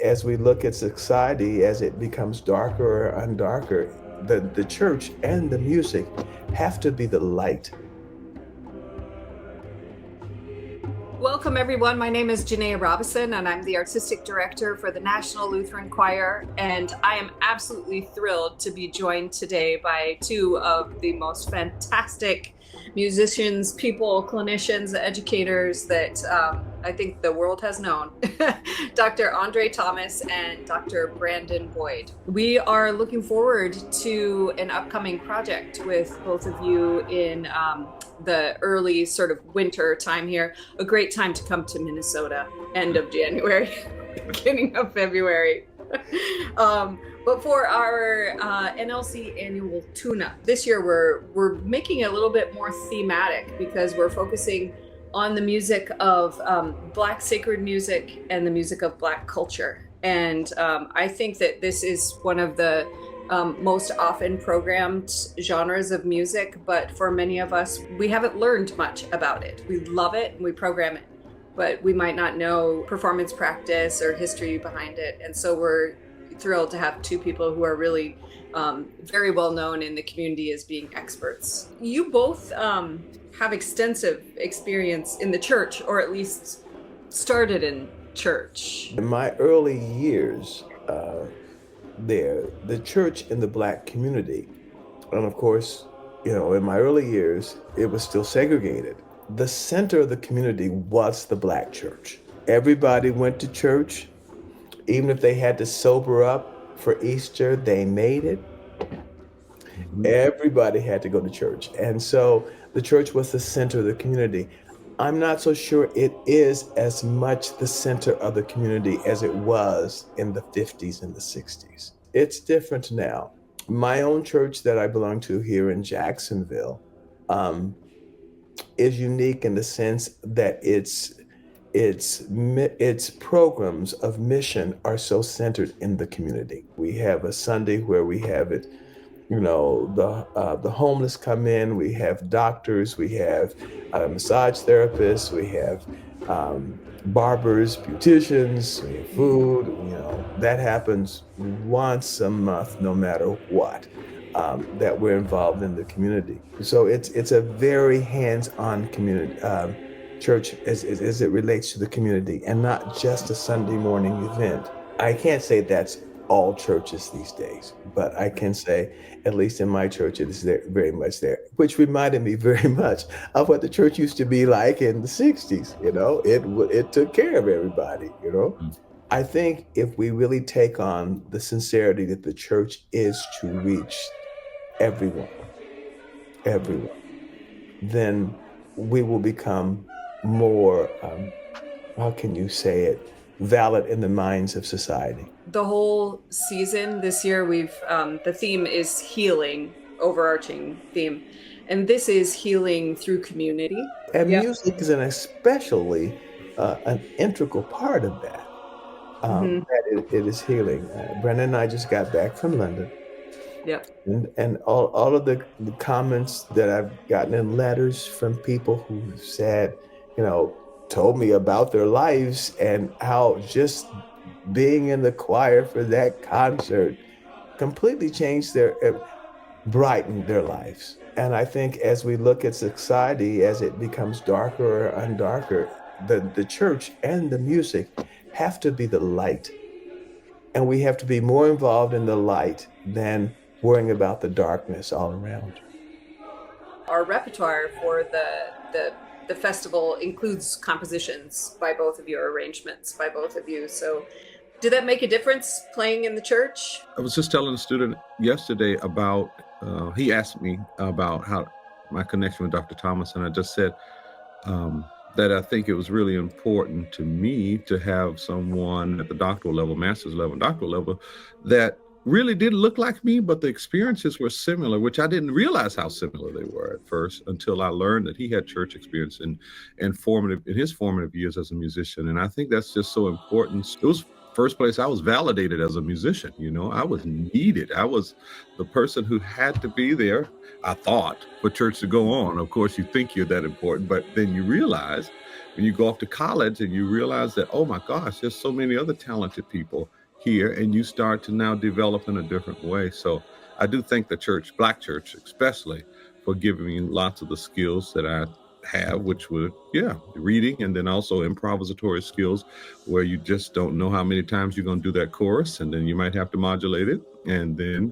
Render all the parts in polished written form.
As we look at society, as it becomes darker and darker, the church and the music have to be the light. Welcome, everyone. My name is Janaea Robison, and I'm the Artistic Director for the National Lutheran Choir. And I am absolutely thrilled to be joined today by two of the most fantastic musicians, people, clinicians, educators that I think the world has known, Dr. André Thomas and Dr. Brandon Boyd. We are looking forward to an upcoming project with both of you in the early sort of winter time here. A great time to come to Minnesota, end of January, beginning of February. But for our NLC annual tune-up, this year we're making it a little bit more thematic because we're focusing on the music of Black sacred music and the music of Black culture. And I think that this is one of the most often programmed genres of music, but for many of us, we haven't learned much about it. We love it and we program it, but we might not know performance practice or history behind it. And so we're thrilled to have two people who are really very well known in the community as being experts. You both have extensive experience in the church, or at least started in church. In my early years the church in the Black community, and of course, in my early years, it was still segregated. The center of the community was the Black church. Everybody went to church. Even if they had to sober up for Easter, they made it. Everybody had to go to church. And so the church was the center of the community. I'm not so sure it is as much the center of the community as it was in the 50s and the 60s. It's different now. My own church that I belong to here in Jacksonville is unique in the sense that its programs of mission are so centered in the community. We have a Sunday where we have it, the homeless come in, we have doctors, we have massage therapists, we have barbers, beauticians, we have food, that happens once a month, no matter what, that we're involved in the community. So it's a very hands-on community, church as it relates to the community and not just a Sunday morning event. I can't say that's all churches these days, but I can say, at least in my church, it is there, very much there, which reminded me very much of what the church used to be like in the 60s. It took care of everybody. I think if we really take on the sincerity that the church is to reach everyone, then we will become more, how can you say it, valid in the minds of society. The whole season this year, the theme is healing, overarching theme. And this is healing through community. And music is especially an integral part of that, that it is healing. Brandon and I just got back from London. Yep. And all of the comments that I've gotten in letters from people who said, told me about their lives and how just being in the choir for that concert completely changed brightened their lives. And I think as we look at society, as it becomes darker and darker, the church and the music have to be the light. And we have to be more involved in the light than worrying about the darkness all around. Our repertoire for the festival includes compositions by both of you, or arrangements by both of you. So did that make a difference playing in the church? I was just telling a student yesterday about, he asked me about how my connection with Dr. Thomas, and I just said that I think it was really important to me to have someone at the doctoral level, master's level, doctoral level, that really didn't look like me, but the experiences were similar, which I didn't realize how similar they were at first until I learned that he had church experience in his formative years as a musician. And I think that's just so important. It was first place I was validated as a musician. I was needed. I was the person who had to be there, I thought, for church to go on. Of course, you think you're that important, but then you realize when you go off to college and you realize that, oh my gosh, there's so many other talented people here, and you start to now develop in a different way. So I do thank the church, Black church especially, for giving me lots of the skills that I have, which were, reading, and then also improvisatory skills, where you just don't know how many times you're going to do that chorus, and then you might have to modulate it, and then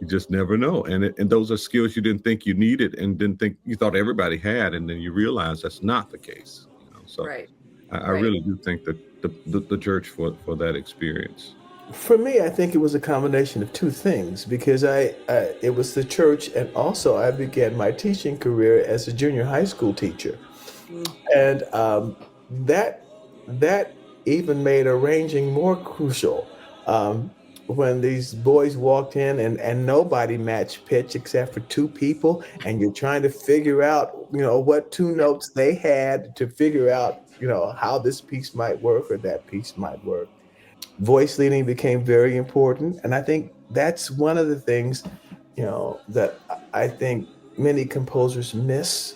you just never know. And those are skills you didn't think you needed, and didn't think you thought everybody had, and then you realize that's not the case. So Right. I really do thank the church for that experience. For me, I think it was a combination of two things, because it was the church, and also I began my teaching career as a junior high school teacher, and that even made arranging more crucial. When these boys walked in, and nobody matched pitch except for two people, and you're trying to figure out, what two notes they had to figure out, how this piece might work or that piece might work. Voice leading became very important, and I think that's one of the things, that I think many composers miss.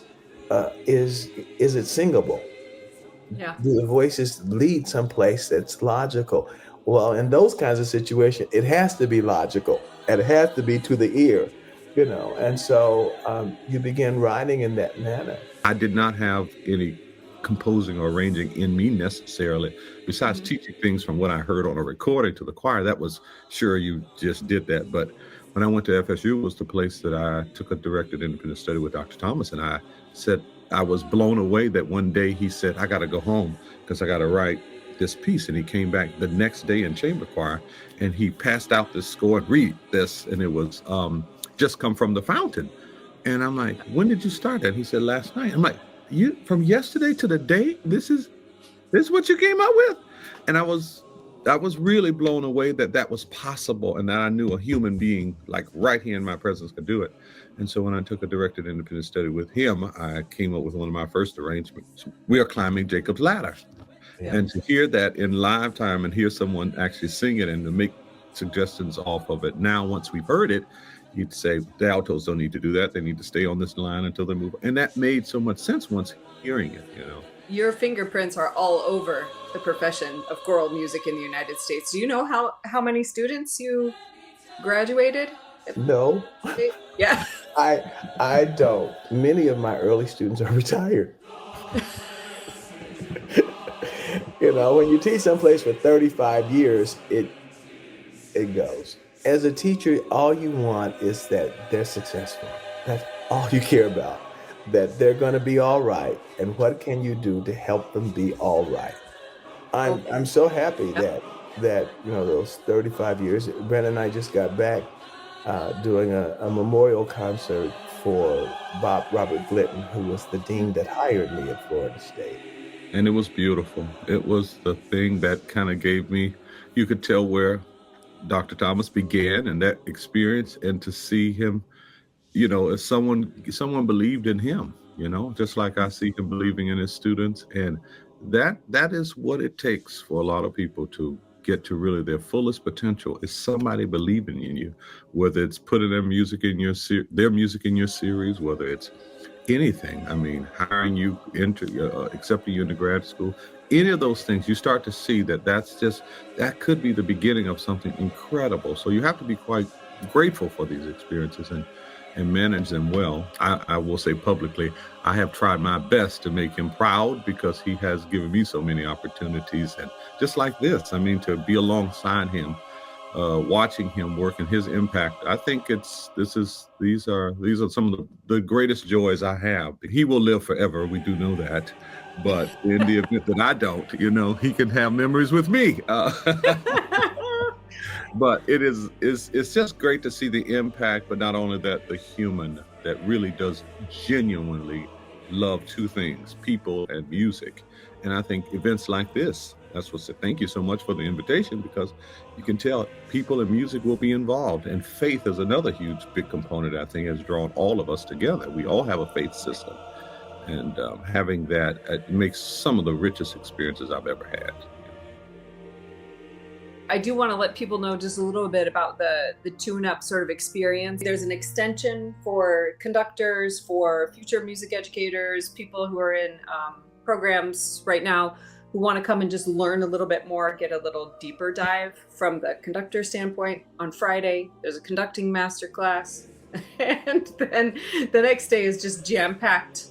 Is it singable? Yeah. Do the voices lead someplace that's logical? Well, in those kinds of situations, it has to be logical, and it has to be to the ear, and so you begin writing in that manner. I did not have any composing or arranging in me necessarily, besides teaching things from what I heard on a recording to the choir. That was, sure, you just did that. But when I went to FSU, was the place that I took a directed independent study with Dr. Thomas, and I said I was blown away that one day he said, I got to go home because I got to write this piece. And he came back the next day in chamber choir, and he passed out this score and read this, and it was Just Come From the Fountain. And I'm like, when did you start that? He said, last night. I'm like, you, from yesterday to the day, this is what you came up with? And I was really blown away that was possible, and that I knew a human being like right here in my presence could do it. And so when I took a directed independent study with him, I came up with one of my first arrangements. We are climbing Jacob's ladder. Yeah. And to hear that in live time and hear someone actually sing it and to make suggestions off of it. Now, once we've heard it, you'd say the altos don't need to do that. They need to stay on this line until they move. And that made so much sense once hearing it, Your fingerprints are all over the profession of choral music in the United States. Do you know how many students you graduated? No. Yeah. I don't. Many of my early students are retired. When you teach someplace for 35 years, it goes. As a teacher, all you want is that they're successful. That's all you care about. That they're going to be all right, and what can you do to help them be all right? I'm so happy that those 35 years. Brenda and I just got back doing a memorial concert for Robert Glidden, who was the dean that hired me at Florida State. And it was beautiful. It was the thing that kind of gave me, you could tell where Dr. Thomas began and that experience, and to see him, as someone believed in him, just like I see him believing in his students. And that is what it takes for a lot of people to get to really their fullest potential, is somebody believing in you, whether it's putting their music in your series, whether it's anything. I mean, hiring you accepting you into grad school, any of those things, you start to see that could be the beginning of something incredible. So you have to be quite grateful for these experiences and manage them well. I will say publicly, I have tried my best to make him proud, because he has given me so many opportunities. And just like this, to be alongside him, watching him work and his impact, I think these are some of the greatest joys I have. He will live forever, we do know that. But in the event that I don't, he can have memories with me. But it's just great to see the impact, but not only that, the human that really does genuinely love two things, people and music. And I think events like this, that's what said. Thank you so much for the invitation, because you can tell people and music will be involved. And faith is another huge, big component I think has drawn all of us together. We all have a faith system. And having that, it makes some of the richest experiences I've ever had. I do want to let people know just a little bit about the tune-up sort of experience. There's an extension for conductors, for future music educators, people who are in programs right now who want to come and just learn a little bit more, get a little deeper dive from the conductor standpoint. On Friday, there's a conducting masterclass. And then the next day is just jam-packed.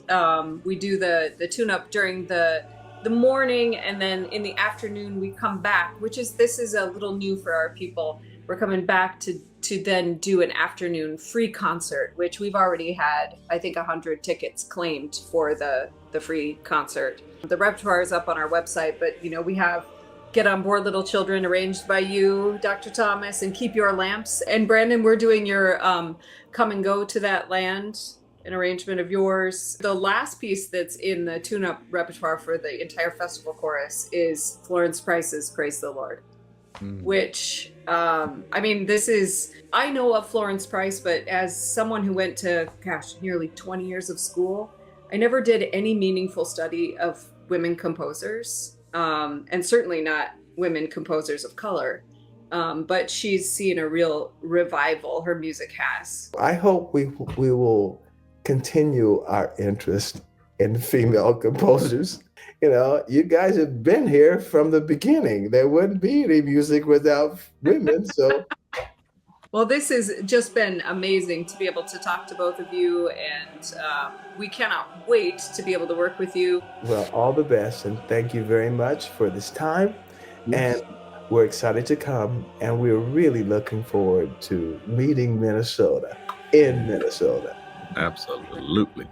We do the tune-up during the morning, and then in the afternoon we come back, this is a little new for our people. We're coming back to then do an afternoon free concert, which we've already had, I think, 100 tickets claimed for the free concert. The repertoire is up on our website, but we have Get on Board Little Children, arranged by you, Dr. Thomas, and Keep Your Lamps. And Brandon, we're doing your Come and Go to That Land, an arrangement of yours. The last piece that's in the tune-up repertoire for the entire festival chorus is Florence Price's Praise the Lord, which, I know of Florence Price, but as someone who went to, nearly 20 years of school, I never did any meaningful study of women composers, and certainly not women composers of color. But she's seen a real revival, her music has. I hope we will continue our interest in female composers. You guys have been here from the beginning. There wouldn't be any music without women. So, well, this has just been amazing to be able to talk to both of you, and we cannot wait to be able to work with you. Well, all the best, and thank you very much for this time. Yes. And we're excited to come, and we're really looking forward to meeting Minnesota in Minnesota. Absolutely.